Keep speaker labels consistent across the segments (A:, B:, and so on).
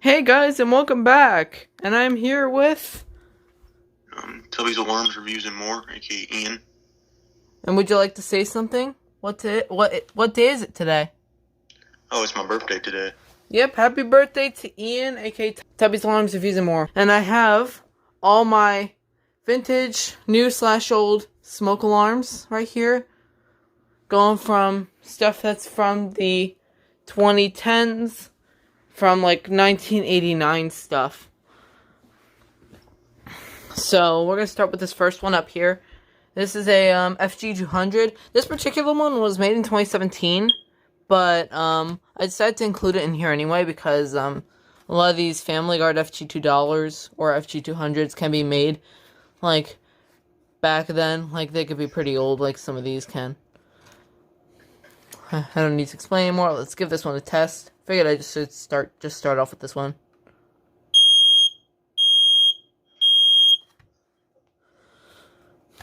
A: Hey guys, and welcome back. And I'm here with.
B: Tubby's Alarms, Reviews, and More, aka Ian.
A: And would you like to say something? What day is it today?
B: Oh, it's my birthday today.
A: Yep, happy birthday to Ian, aka Tubby's Alarms, Reviews, and More. And I have all my vintage, new/old smoke alarms right here. Going from stuff that's from the 2010s, from like 1989 stuff. So we're going to start with this first one up here. This is a FG200. This particular one was made in 2017, but I decided to include it in here anyway because a lot of these Family Guard FG2 or FG200s can be made like back then. Like they could be pretty old, like some of these can. I don't need to explain anymore. Let's give this one a test. Figured I just should start off with this one.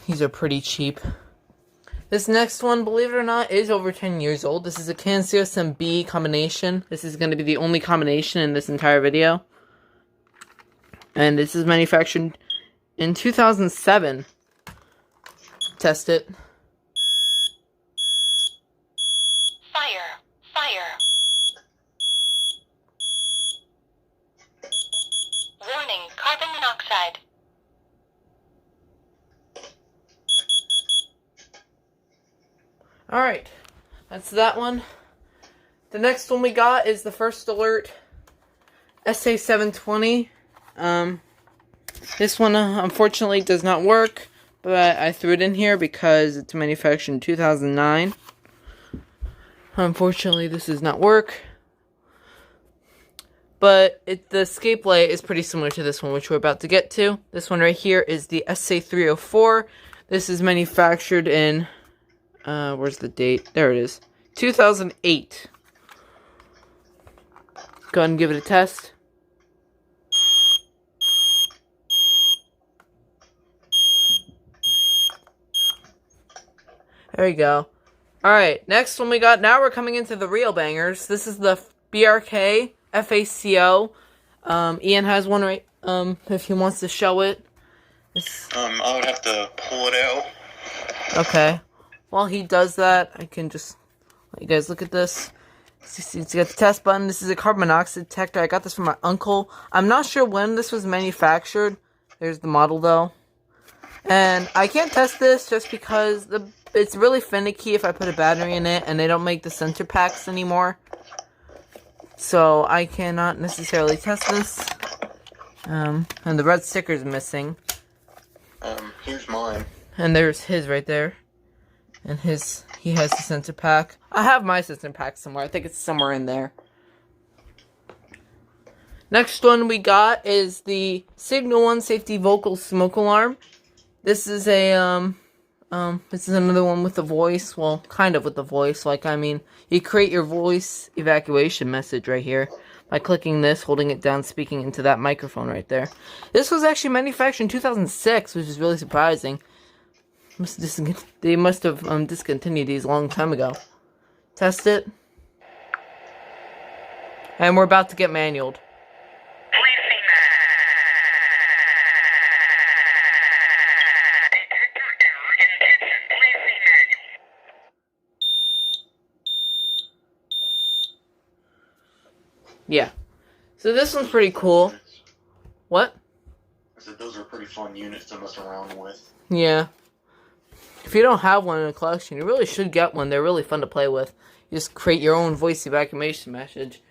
A: These are pretty cheap. This next one, believe it or not, is over 10 years old. This is a Cancios and B combination. This is going to be the only combination in this entire video. And this is manufactured in 2007. Test it.
C: Fire. Fire. Warning, carbon monoxide.
A: Alright, that's that one. The next one we got is the First Alert SA720. This one unfortunately does not work, but I threw it in here because it's manufactured in 2009. Unfortunately, this does not work. But the escape light is pretty similar to this one, which we're about to get to. This one right here is the SA304. This is manufactured in... where's the date? There it is. 2008. Go ahead and give it a test. There you go. Alright, next one we got. Now we're coming into the real bangers. This is the Brk Faco. Ian has one right, if he wants to show it.
B: I would have to pull it out.
A: Okay. While he does that, I can just let you guys look at this. It's got the test button. This is a carbon monoxide detector. I got this from my uncle. I'm not sure when this was manufactured. There's the model, though. And I can't test this just because it's really finicky if I put a battery in it, and they don't make the sensor packs anymore. So I cannot necessarily test this. And the red sticker is missing.
B: Here's mine.
A: And there's his right there. And he has the sensor pack. I have my sensor pack somewhere. I think it's somewhere in there. Next one we got is the Signal 1 Safety Vocal Smoke Alarm. This is a, this is another one with a voice. Well, kind of with a voice. Like, I mean, you create your voice evacuation message right here by clicking this, holding it down, speaking into that microphone right there. This was actually manufactured in 2006, which is really surprising. They must have discontinued these a long time ago. Test it. And we're about to get manualed. Yeah. So this one's pretty cool. What?
B: I said those are pretty fun units to mess around with.
A: Yeah. If you don't have one in a collection, you really should get one. They're really fun to play with. You just create your own voice evacuation message.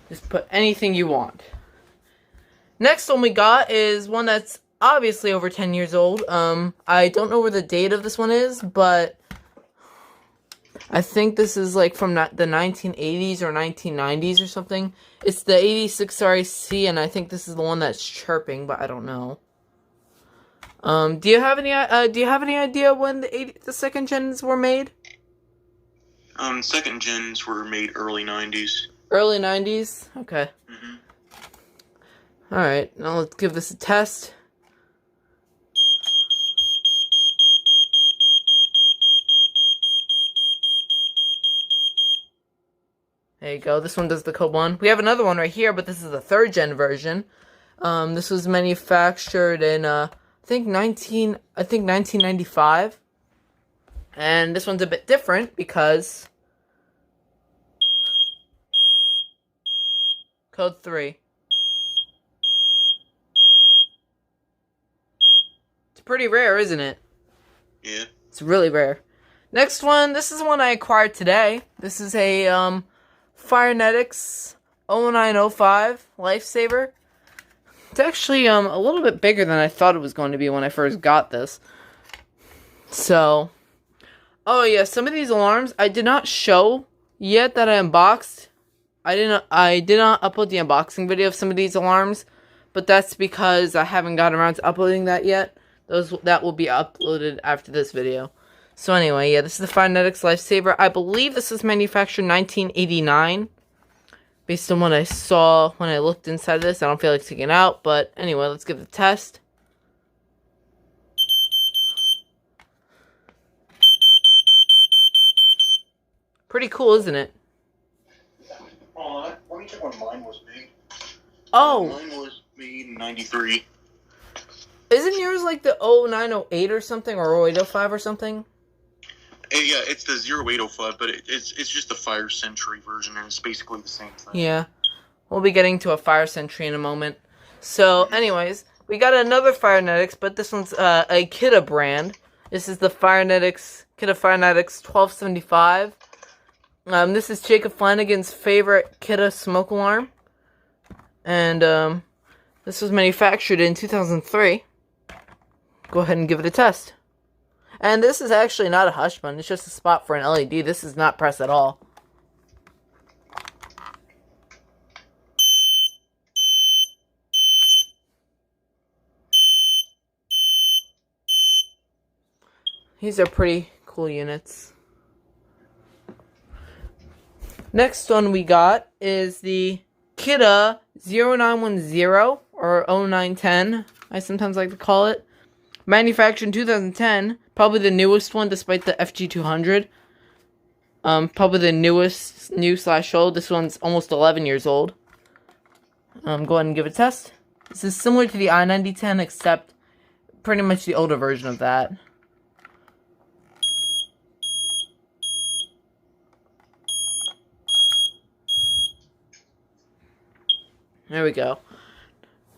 A: Just put anything you want. Next one we got is one that's obviously over 10 years old. I don't know where the date of this one is, but I think this is like from the 1980s or 1990s or something. It's the 86 RIC, and I think this is the one that's chirping, but I don't know. Do you have any idea when the second gens were made?
B: Second gens were made early 90s.
A: Early 90s? Okay. Alright, now let's give this a test. There you go. This one does the code 1. We have another one right here, but this is the 3rd gen version. This was manufactured in I think 1995. And this one's a bit different because code 3. It's pretty rare, isn't it?
B: Yeah.
A: It's really rare. Next one, this is one I acquired today. This is a Finetics 0905 Lifesaver. It's actually a little bit bigger than I thought it was going to be when I first got this. So, oh yeah, some of these alarms I did not show yet that I unboxed. I did not upload the unboxing video of some of these alarms, but that's because I haven't gotten around to uploading that yet. That will be uploaded after this video. So anyway, yeah, this is the Finetics Lifesaver. I believe this was manufactured 1989. Based on what I saw when I looked inside this, I don't feel like taking it out. But anyway, let's give it a test. Pretty cool, isn't it?
B: Let me check when mine was made.
A: Oh!
B: Mine was made in 93.
A: Isn't yours like the 0908 or something? Or 0805 or something?
B: Yeah, it's the 0805, but it's just the Fire Sentry version, and it's basically the same thing.
A: Yeah. We'll be getting to a Fire Sentry in a moment. So, anyways, we got another Finetics, but this one's a Kitta brand. This is the Kitta Finetics 1275. This is Jacob Flanagan's favorite Kitta smoke alarm. And, this was manufactured in 2003. Go ahead and give it a test. And this is actually not a hush button. It's just a spot for an LED. This is not press at all. These are pretty cool units. Next one we got is the Kitta 0910 or 0910, I sometimes like to call it. Manufactured in 2010, probably the newest one despite the FG200. Probably the newest, new/old. This one's almost 11 years old. Go ahead and give it a test. This is similar to the i9010 except pretty much the older version of that. There we go.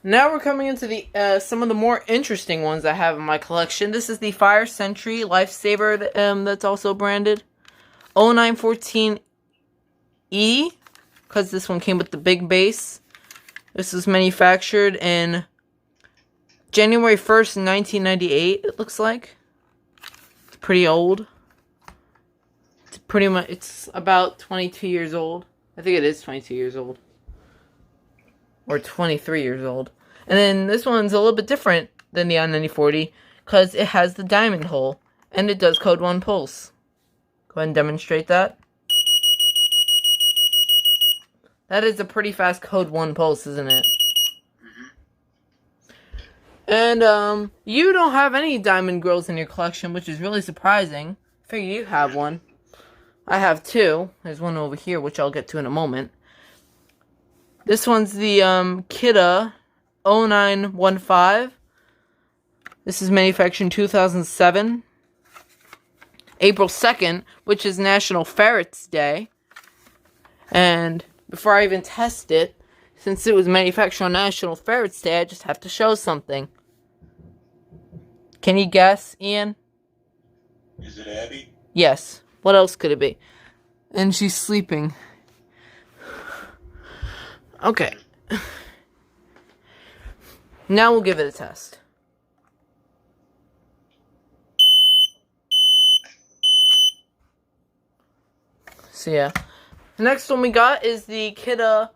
A: Now we're coming into the some of the more interesting ones I have in my collection. This is the Fire Sentry Lifesaver that's also branded 0914E, because this one came with the big base. This was manufactured in January 1st, 1998, it looks like. It's pretty old. It's about 22 years old. I think it is 22 years old. Or 23 years old. And then this one's a little bit different than the i9040 because it has the diamond hole and it does code 1 pulse. Go ahead and demonstrate that. That is a pretty fast code 1 pulse, isn't it? And you don't have any diamond grills in your collection, which is really surprising. I figure you have one. I have 2. There's one over here, which I'll get to in a moment. This one's the Kitta 0915. This is manufactured in 2007. April 2nd, which is National Ferrets Day. And before I even test it, since it was manufactured on National Ferrets Day, I just have to show something. Can you guess, Ian?
B: Is it Abby?
A: Yes. What else could it be? And she's sleeping. Okay. Now we'll give it a test. So yeah. The next one we got is the Kitta,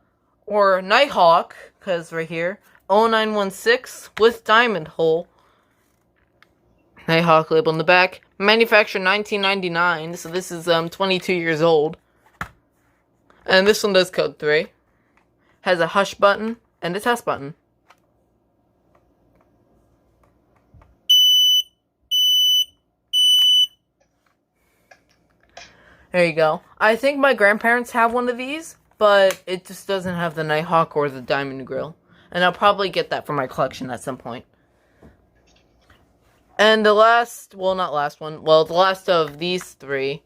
A: or Nighthawk, because right here, 0916 with diamond hole. Nighthawk label in the back. Manufactured 1999, so this is 22 years old. And this one does code 3. Has a hush button and a test button. There you go. I think my grandparents have one of these, but it just doesn't have the Nighthawk or the Diamond Grill. And I'll probably get that for my collection at some point. And the last, well, not last one, well, the last of these three,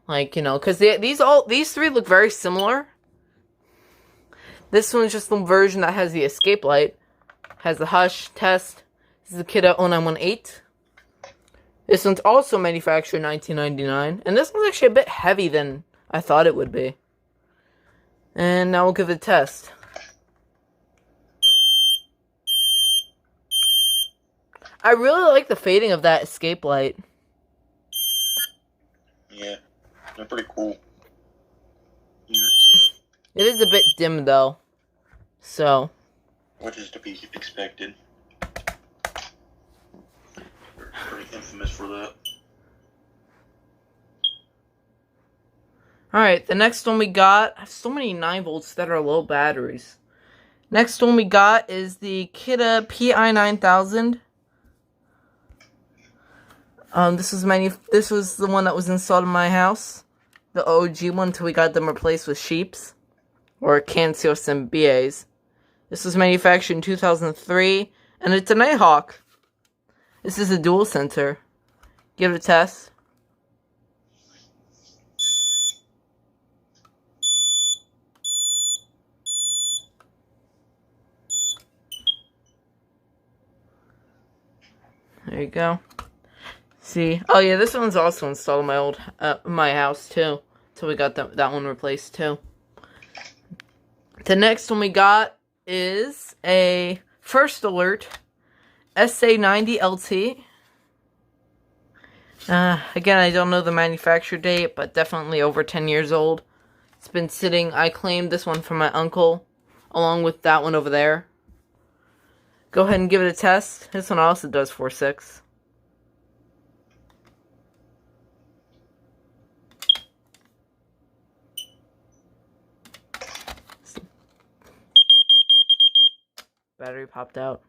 A: like, you know, because these three look very similar. This one's just the version that has the escape light, has the hush test. This is the Kitta 0918. This one's also manufactured in 1999, and this one's actually a bit heavy than I thought it would be. And now we'll give it a test. I really like the fading of that escape light.
B: Yeah, they're pretty cool.
A: It is a bit dim though, so.
B: Which is to be expected. Pretty infamous for that.
A: Alright, the next one we got, I have so many 9 volts that are low batteries. Next one we got is the Kitta PI9000. This was the one that was installed in my house. The OG one until we got them replaced with Sheeps. Or Cancios and BAs. This was manufactured in 2003. And it's a Nighthawk. This is a dual sensor. Give it a test. There you go. See, oh yeah, this one's also installed in my old my house too. So we got that one replaced too. The next one we got is a First Alert SA90 LT. Again, I don't know the manufacture date, but definitely over 10 years old. It's been sitting. I claimed this one from my uncle, along with that one over there. Go ahead and give it a test. This one also does 4.6. Battery popped out.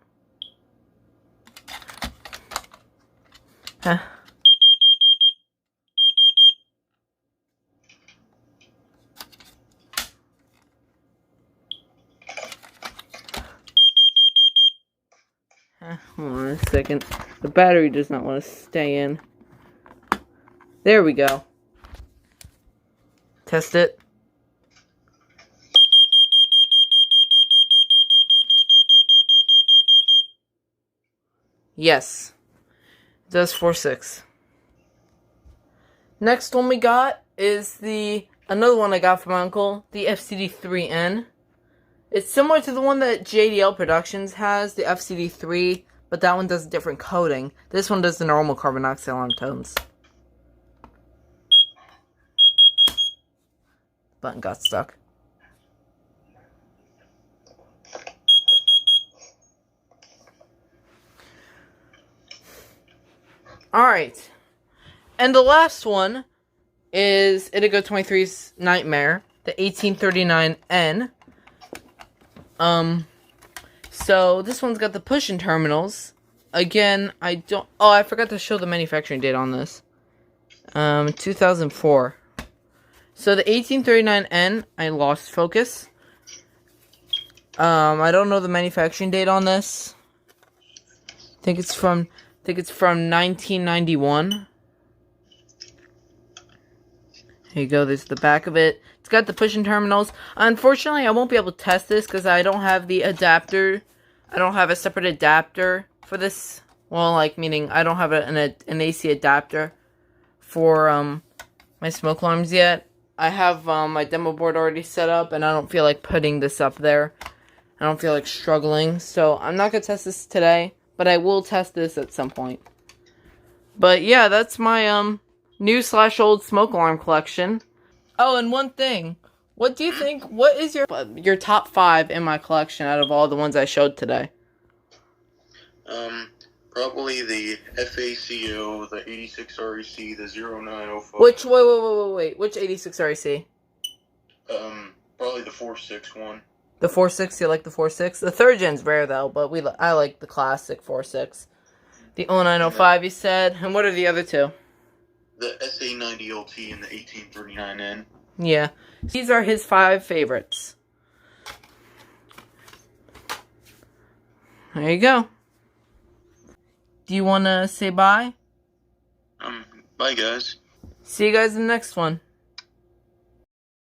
A: Huh. Hold on a second. The battery does not want to stay in. There we go. Test it. Yes. It does 4.6. Next one we got is another one I got from my uncle, the FCD3N. It's similar to the one that JDL Productions has, the FCD3, but that one does a different coating. This one does the normal carbon monoxide alarm tones. Button got stuck. Alright. And the last one is Indigo 23's Nightmare, the 1839N. So this one's got the push-in terminals. Again, I forgot to show the manufacturing date on this. 2004. So the 1839N, I lost focus. I don't know the manufacturing date on this. I think it's from 1991. Here you go, there's the back of it. It's got the push-in terminals. Unfortunately, I won't be able to test this because I don't have the adapter. I don't have a separate adapter for this. Well, like, meaning I don't have an AC adapter for my smoke alarms yet. I have my demo board already set up, and I don't feel like putting this up there. I don't feel like struggling, so I'm not going to test this today, but I will test this at some point. But yeah, that's my new/old smoke alarm collection. Oh, and one thing. What do you think, what is your top 5 in my collection out of all the ones I showed today?
B: Probably the FACO, the 86 REC, the 0905.
A: Wait. Which 86 REC?
B: Probably the 4.6 one.
A: The 4.6, you like the 4.6? The 3rd gen's rare though, but I like the classic 4.6. The 0905 you said, and what are the other two?
B: The SA90 LT and the 1839N.
A: Yeah. These are his 5 favorites. There you go. Do you want to say bye?
B: Bye, guys.
A: See you guys in the next one.